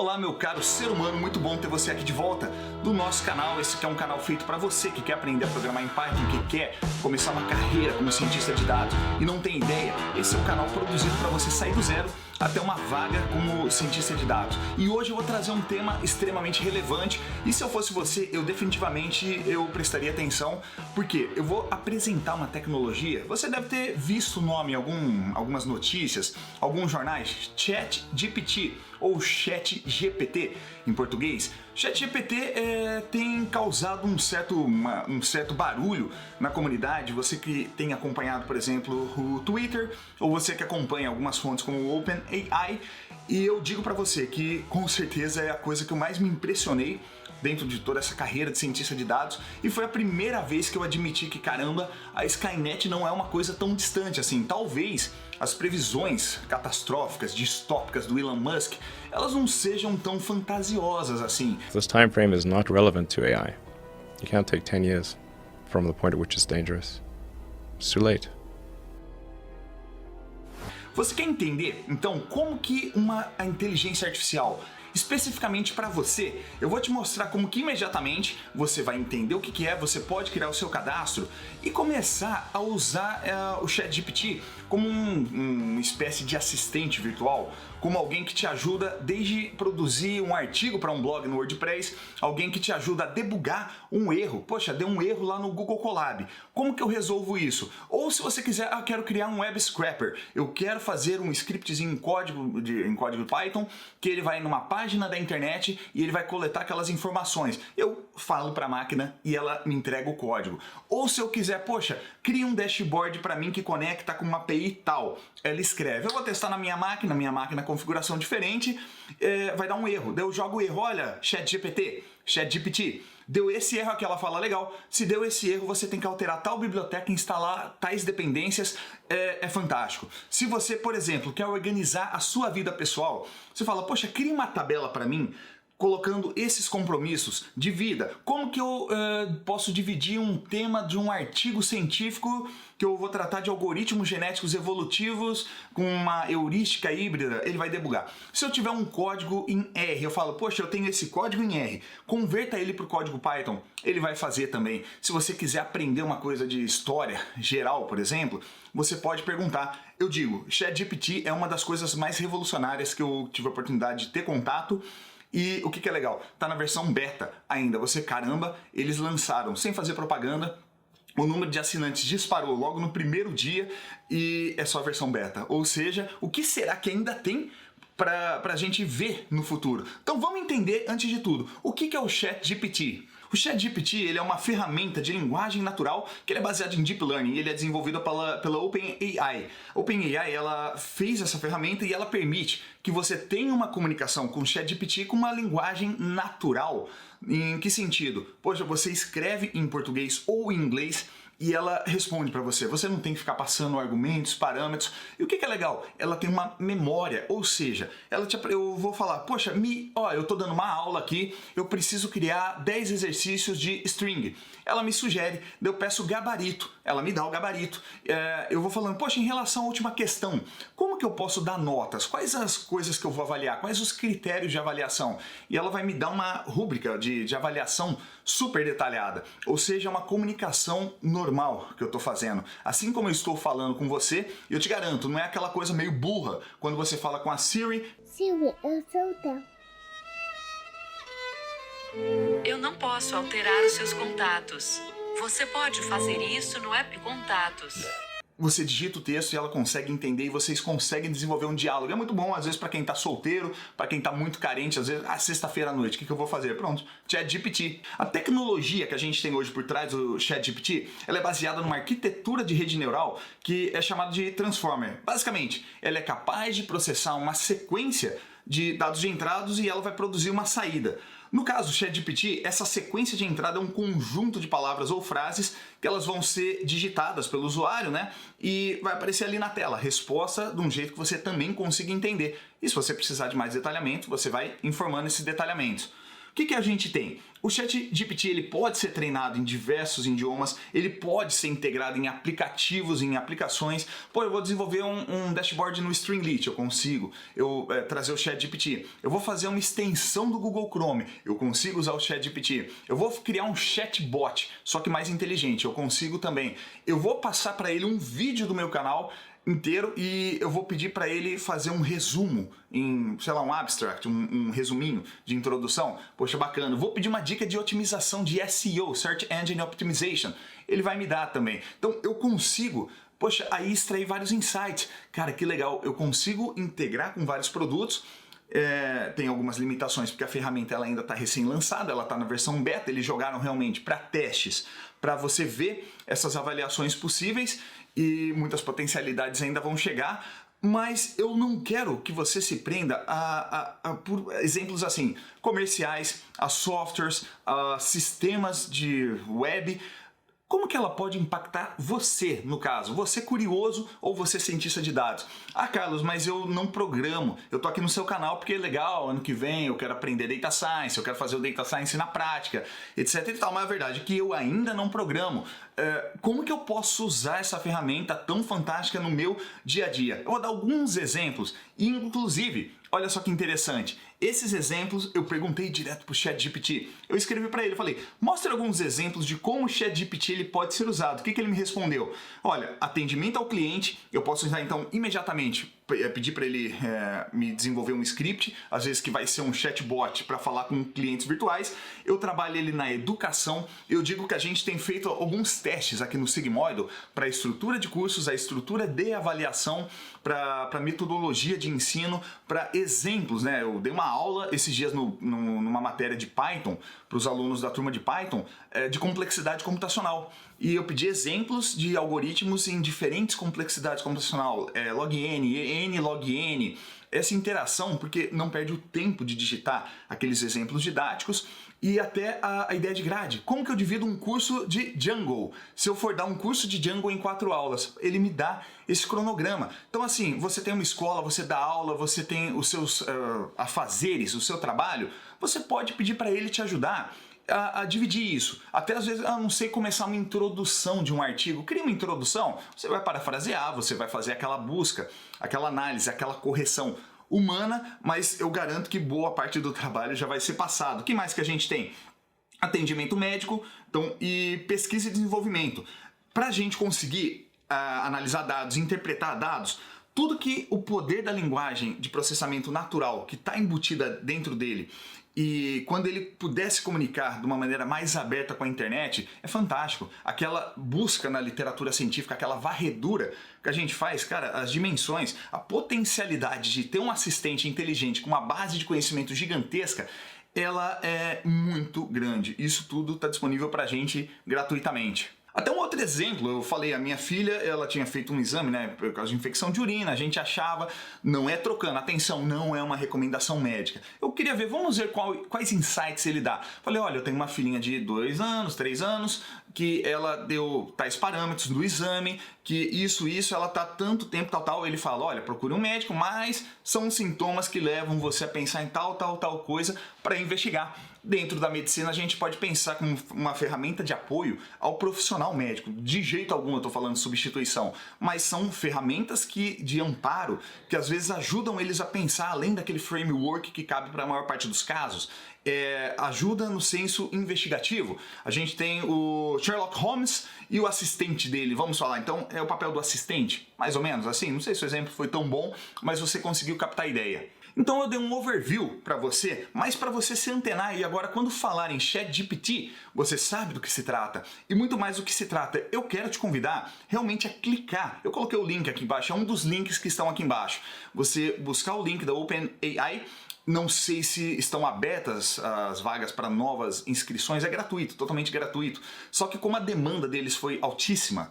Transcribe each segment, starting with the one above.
Olá, meu caro ser humano, muito bom ter você aqui de volta do nosso canal. Esse aqui é um canal feito para você que quer aprender a programar em Python, que quer começar uma carreira como cientista de dados e não tem ideia. Esse é um canal produzido para você sair do zero até uma vaga como cientista de dados. E hoje eu vou trazer um tema extremamente relevante e se eu fosse você, eu definitivamente prestaria atenção, porque eu vou apresentar uma tecnologia. Você deve ter visto o nome em algumas notícias, alguns jornais, ChatGPT ou ChatGPT em português. ChatGPT tem causado um certo barulho na comunidade. Você que tem acompanhado, por exemplo, o Twitter, ou você que acompanha algumas fontes como o OpenAI, e eu digo para você que com certeza é a coisa que eu mais me impressionei dentro de toda essa carreira de cientista de dados, e foi a primeira vez que eu admiti que, caramba, a Skynet não é uma coisa tão distante assim. Talvez as previsões catastróficas, distópicas do Elon Musk, elas não sejam tão fantasiosas assim. This time frame is not relevant to AI. You can't take 10 years from the point at which it's dangerous. It's too late. Você quer entender, então, como que a inteligência artificial, especificamente para você, eu vou te mostrar como que imediatamente você vai entender o que é, você pode criar o seu cadastro e começar a usar o ChatGPT como uma espécie de assistente virtual, como alguém que te ajuda desde produzir um artigo para um blog no WordPress, alguém que te ajuda a debugar um erro. Poxa, deu um erro lá no Google Colab. Como que eu resolvo isso? Ou se você quiser, quero criar um web scraper, eu quero fazer um scriptzinho em código Python, que ele vai numa página da internet e ele vai coletar aquelas informações. Eu falo para a máquina e ela me entrega o código. Ou se eu quiser, poxa, cria um dashboard para mim que conecta com uma API tal. Ela escreve. Eu vou testar na minha máquina configuração diferente, vai dar um erro. Daí eu jogo o erro, olha, ChatGPT, deu esse erro aqui, ela fala, legal, se deu esse erro você tem que alterar tal biblioteca, instalar tais dependências, é fantástico. Se você, por exemplo, quer organizar a sua vida pessoal, você fala, poxa, cria uma tabela para mim, colocando esses compromissos de vida. Como que eu posso dividir um tema de um artigo científico que eu vou tratar de algoritmos genéticos evolutivos com uma heurística híbrida? Ele vai debugar. Se eu tiver um código em R, eu falo, poxa, eu tenho esse código em R, converta ele para o código Python, ele vai fazer também. Se você quiser aprender uma coisa de história geral, por exemplo, você pode perguntar. Eu digo, ChatGPT é uma das coisas mais revolucionárias que eu tive a oportunidade de ter contato. E o que é legal? Tá na versão beta ainda. Caramba, eles lançaram sem fazer propaganda. O número de assinantes disparou logo no primeiro dia e é só a versão beta. Ou seja, o que será que ainda tem pra gente ver no futuro? Então vamos entender, antes de tudo, o que é o ChatGPT? O ChatGPT ele é uma ferramenta de linguagem natural que ele é baseado em Deep Learning e ele é desenvolvido pela OpenAI. A OpenAI ela fez essa ferramenta e ela permite que você tenha uma comunicação com o ChatGPT com uma linguagem natural. Em que sentido? Poxa, você escreve em português ou em inglês e ela responde para você. Você não tem que ficar passando argumentos, parâmetros. E o que é legal? Ela tem uma memória, ou seja, eu vou falar, poxa, eu tô dando uma aula aqui, eu preciso criar 10 exercícios de string. Ela me sugere, eu peço gabarito, ela me dá o gabarito. Eu vou falando, poxa, em relação à última questão, como que eu posso dar notas? Quais as coisas que eu vou avaliar? Quais os critérios de avaliação? E ela vai me dar uma rúbrica de avaliação super detalhada, ou seja, uma comunicação normal que eu estou fazendo. Assim como eu estou falando com você, eu te garanto, não é aquela coisa meio burra quando você fala com a Siri. Siri, eu sou o Theo. Eu não posso alterar os seus contatos. Você pode fazer isso no app Contatos. Você digita o texto e ela consegue entender e vocês conseguem desenvolver um diálogo. É muito bom, às vezes, para quem está solteiro, para quem está muito carente, às vezes, sexta-feira à noite, o que eu vou fazer? Pronto, ChatGPT. A tecnologia que a gente tem hoje por trás do ChatGPT, ela é baseada numa arquitetura de rede neural que é chamada de Transformer. Basicamente, ela é capaz de processar uma sequência de dados de entradas e ela vai produzir uma saída. No caso do ChatGPT, essa sequência de entrada é um conjunto de palavras ou frases que elas vão ser digitadas pelo usuário, né? E vai aparecer ali na tela a resposta de um jeito que você também consiga entender. E se você precisar de mais detalhamento, você vai informando esses detalhamentos. O que a gente tem? O ChatGPT ele pode ser treinado em diversos idiomas, ele pode ser integrado em aplicativos, em aplicações. Pô, eu vou desenvolver um dashboard no Streamlit, eu consigo trazer o ChatGPT. Eu vou fazer uma extensão do Google Chrome, eu consigo usar o ChatGPT. Eu vou criar um chatbot, só que mais inteligente, eu consigo também. Eu vou passar para ele um vídeo do meu canal inteiro e eu vou pedir para ele fazer um resumo em, sei lá, um abstract, um resuminho de introdução. Poxa, bacana. Vou pedir uma dica de otimização de SEO, Search Engine Optimization. Ele vai me dar também. Então eu consigo, poxa, aí extrair vários insights. Cara, que legal. Eu consigo integrar com vários produtos. Tem algumas limitações porque a ferramenta ela ainda está recém-lançada, ela está na versão beta, eles jogaram realmente para testes, para você ver essas avaliações possíveis e muitas potencialidades ainda vão chegar, mas eu não quero que você se prenda por exemplos assim, comerciais, a softwares, a sistemas de web. Como que ela pode impactar você, no caso? Você curioso ou você cientista de dados? Ah, Carlos, mas eu não programo. Eu tô aqui no seu canal porque é legal, ano que vem eu quero aprender Data Science, eu quero fazer o Data Science na prática, etc e tal. Mas a verdade é que eu ainda não programo. Como que eu posso usar essa ferramenta tão fantástica no meu dia a dia? Eu vou dar alguns exemplos, inclusive, olha só que interessante. Esses exemplos eu perguntei direto para o ChatGPT. Eu escrevi para ele, falei, mostra alguns exemplos de como o ChatGPT ele pode ser usado. O que ele me respondeu? Olha, atendimento ao cliente, eu posso usar então imediatamente, pedir para ele me desenvolver um script, às vezes que vai ser um chatbot para falar com clientes virtuais. Eu trabalho ele na educação. Eu digo que a gente tem feito alguns testes aqui no Sigmoidal para a estrutura de cursos, a estrutura de avaliação, para metodologia de ensino, para exemplos, né? Eu dei uma aula esses dias numa matéria de Python para os alunos da turma de Python de complexidade computacional. E eu pedi exemplos de algoritmos em diferentes complexidades computacional, log n, n log n, essa interação, porque não perde o tempo de digitar aqueles exemplos didáticos. E até a ideia de grade. Como que eu divido um curso de Django? Se eu for dar um curso de Django em 4 aulas, ele me dá esse cronograma. Então assim, você tem uma escola, você dá aula, você tem os seus afazeres, o seu trabalho, você pode pedir para ele te ajudar a dividir isso. Até às vezes, não sei começar uma introdução de um artigo. Cria uma introdução, você vai parafrasear, você vai fazer aquela busca, aquela análise, aquela correção humana, mas eu garanto que boa parte do trabalho já vai ser passado. O que mais que a gente tem? Atendimento médico, então, e pesquisa e desenvolvimento. Para a gente conseguir analisar dados, interpretar dados, tudo que o poder da linguagem de processamento natural que está embutida dentro dele, e quando ele pudesse comunicar de uma maneira mais aberta com a internet, é fantástico. Aquela busca na literatura científica, aquela varredura que a gente faz, cara, as dimensões, a potencialidade de ter um assistente inteligente com uma base de conhecimento gigantesca, ela é muito grande. Isso tudo está disponível para a gente gratuitamente. Até um outro exemplo, eu falei, a minha filha, ela tinha feito um exame, né, por causa de infecção de urina, a gente achava, não é trocando, atenção, não é uma recomendação médica. Eu queria ver, vamos ver quais insights ele dá. Falei, olha, eu tenho uma filhinha de 2 anos, 3 anos, que ela deu tais parâmetros do exame, que isso, ela tá tanto tempo, tal. Ele fala, olha, procure um médico, mas são sintomas que levam você a pensar em tal coisa para investigar. Dentro da medicina, a gente pode pensar como uma ferramenta de apoio ao profissional médico. De jeito algum eu estou falando de substituição, mas são ferramentas de amparo que às vezes ajudam eles a pensar além daquele framework que cabe para a maior parte dos casos. Ajuda no senso investigativo. A gente tem o Sherlock Holmes e o assistente dele, vamos falar. Então, é o papel do assistente, mais ou menos assim. Não sei se o exemplo foi tão bom, mas você conseguiu captar a ideia. Então eu dei um overview para você, mas para você se antenar e agora quando falar em ChatGPT, você sabe do que se trata. E muito mais do que se trata, eu quero te convidar realmente a clicar. Eu coloquei o link aqui embaixo, é um dos links que estão aqui embaixo. Você buscar o link da OpenAI, não sei se estão abertas as vagas para novas inscrições, é gratuito, totalmente gratuito. Só que como a demanda deles foi altíssima,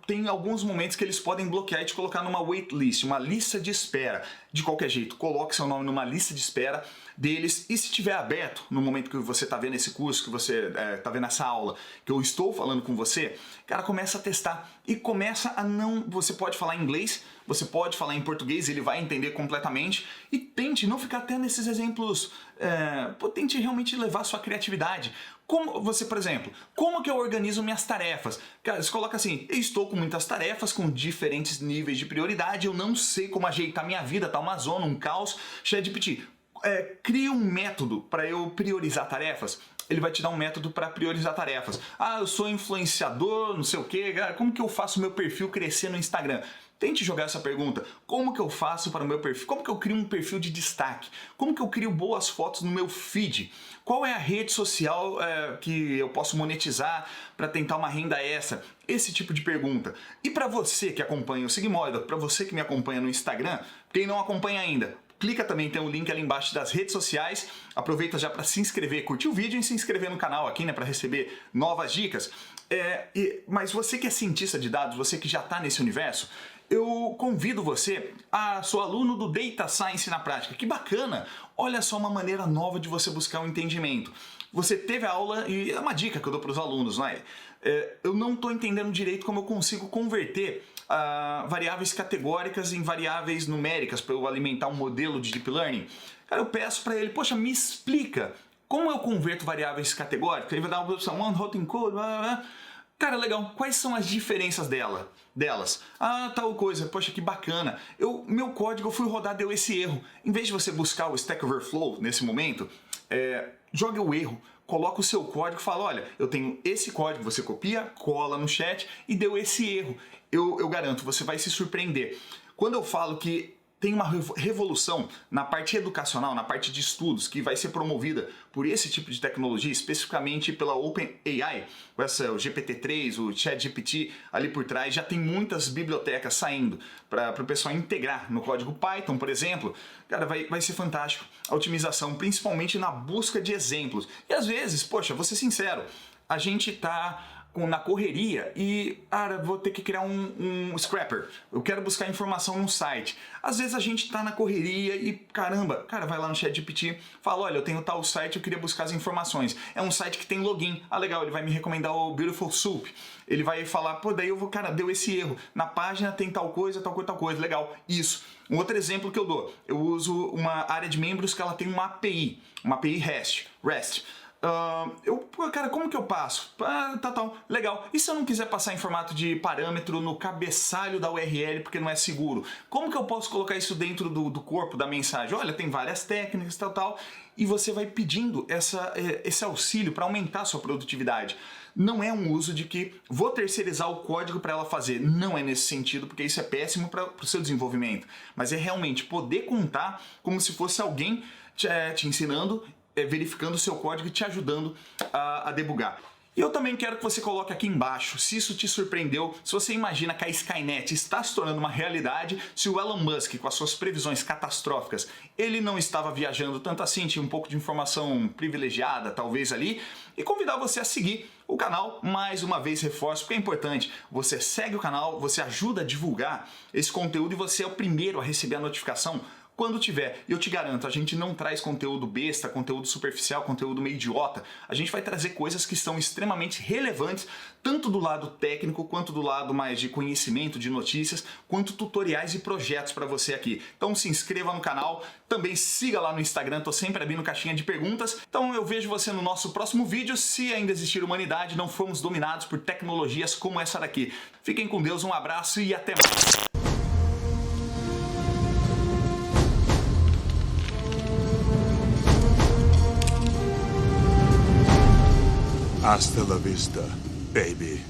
tem alguns momentos que eles podem bloquear e te colocar numa waitlist, uma lista de espera. De qualquer jeito, coloque seu nome numa lista de espera deles, e se estiver aberto no momento que você está vendo esse curso, que você está vendo essa aula, que eu estou falando com você, cara, começa a testar e começa a não... Você pode falar inglês, você pode falar em português, ele vai entender completamente, e tente não ficar até nesses exemplos, tente realmente levar a sua criatividade. Como você, por exemplo, como que eu organizo minhas tarefas? Cara, você coloca assim, eu estou com muitas tarefas, com diferentes níveis de prioridade, eu não sei como ajeitar minha vida, tá uma zona, um caos. ChatGPT, cria um método para eu priorizar tarefas. Ele vai te dar um método para priorizar tarefas. Ah, eu sou influenciador, não sei o quê, como que eu faço meu perfil crescer no Instagram? Tente jogar essa pergunta. Como que eu faço para o meu perfil? Como que eu crio um perfil de destaque? Como que eu crio boas fotos no meu feed? Qual é a rede social que eu posso monetizar para tentar uma renda extra? Esse tipo de pergunta. E para você que acompanha o Sigmoida, para você que me acompanha no Instagram, quem não acompanha ainda, clica também, tem um link ali embaixo das redes sociais. Aproveita já para se inscrever, curtir o vídeo e se inscrever no canal aqui, né, para receber novas dicas. Mas você que é cientista de dados, você que já está nesse universo, eu convido você a ser aluno do Data Science na prática. Que bacana! Olha só uma maneira nova de você buscar um entendimento. Você teve a aula, e é uma dica que eu dou para os alunos, não é? Eu não estou entendendo direito como eu consigo converter variáveis categóricas em variáveis numéricas para eu alimentar um modelo de Deep Learning. Cara, eu peço para ele, poxa, me explica como eu converto variáveis categóricas. Ele vai dar uma opção, one hot encode, blá, blá, blá. Cara, legal, quais são as diferenças delas? Ah, tal coisa, poxa, que bacana. Meu código eu fui rodar, deu esse erro. Em vez de você buscar o Stack Overflow nesse momento, joga o erro, coloca o seu código e fala, olha, eu tenho esse código, você copia, cola no chat e deu esse erro. Eu garanto, você vai se surpreender. Quando eu falo que tem uma revolução na parte educacional, na parte de estudos, que vai ser promovida por esse tipo de tecnologia, especificamente pela OpenAI, o GPT-3, o ChatGPT ali por trás, já tem muitas bibliotecas saindo para o pessoal integrar no código Python, por exemplo. Cara, vai ser fantástico a otimização, principalmente na busca de exemplos. E às vezes, poxa, vou ser sincero, a gente está na correria e, vou ter que criar um scrapper, eu quero buscar informação no site. Às vezes a gente tá na correria e, caramba, cara, vai lá no ChatGPT, fala, olha, eu tenho tal site, eu queria buscar as informações. É um site que tem login. Ah, legal, ele vai me recomendar o Beautiful Soup. Ele vai falar, pô, daí eu vou, cara, deu esse erro. Na página tem tal coisa, legal, isso. Um outro exemplo que eu dou, eu uso uma área de membros que ela tem uma API REST. Cara, como que eu passo? Legal. E se eu não quiser passar em formato de parâmetro no cabeçalho da URL porque não é seguro? Como que eu posso colocar isso dentro do corpo da mensagem? Olha, tem várias técnicas, e você vai pedindo esse auxílio para aumentar a sua produtividade. Não é um uso de que vou terceirizar o código para ela fazer. Não é nesse sentido, porque isso é péssimo para o seu desenvolvimento. Mas é realmente poder contar como se fosse alguém te ensinando, verificando o seu código e te ajudando a debugar. E eu também quero que você coloque aqui embaixo se isso te surpreendeu, se você imagina que a Skynet está se tornando uma realidade, se o Elon Musk, com as suas previsões catastróficas, ele não estava viajando tanto assim, tinha um pouco de informação privilegiada talvez ali, e convidar você a seguir o canal. Mais uma vez reforço, porque é importante, você segue o canal, você ajuda a divulgar esse conteúdo e você é o primeiro a receber a notificação quando tiver. E eu te garanto, a gente não traz conteúdo besta, conteúdo superficial, conteúdo meio idiota. A gente vai trazer coisas que são extremamente relevantes, tanto do lado técnico, quanto do lado mais de conhecimento, de notícias, quanto tutoriais e projetos para você aqui. Então se inscreva no canal, também siga lá no Instagram, tô sempre abrindo caixinha de perguntas. Então eu vejo você no nosso próximo vídeo, se ainda existir humanidade, não fomos dominados por tecnologias como essa daqui. Fiquem com Deus, um abraço e até mais! Hasta la vista, baby.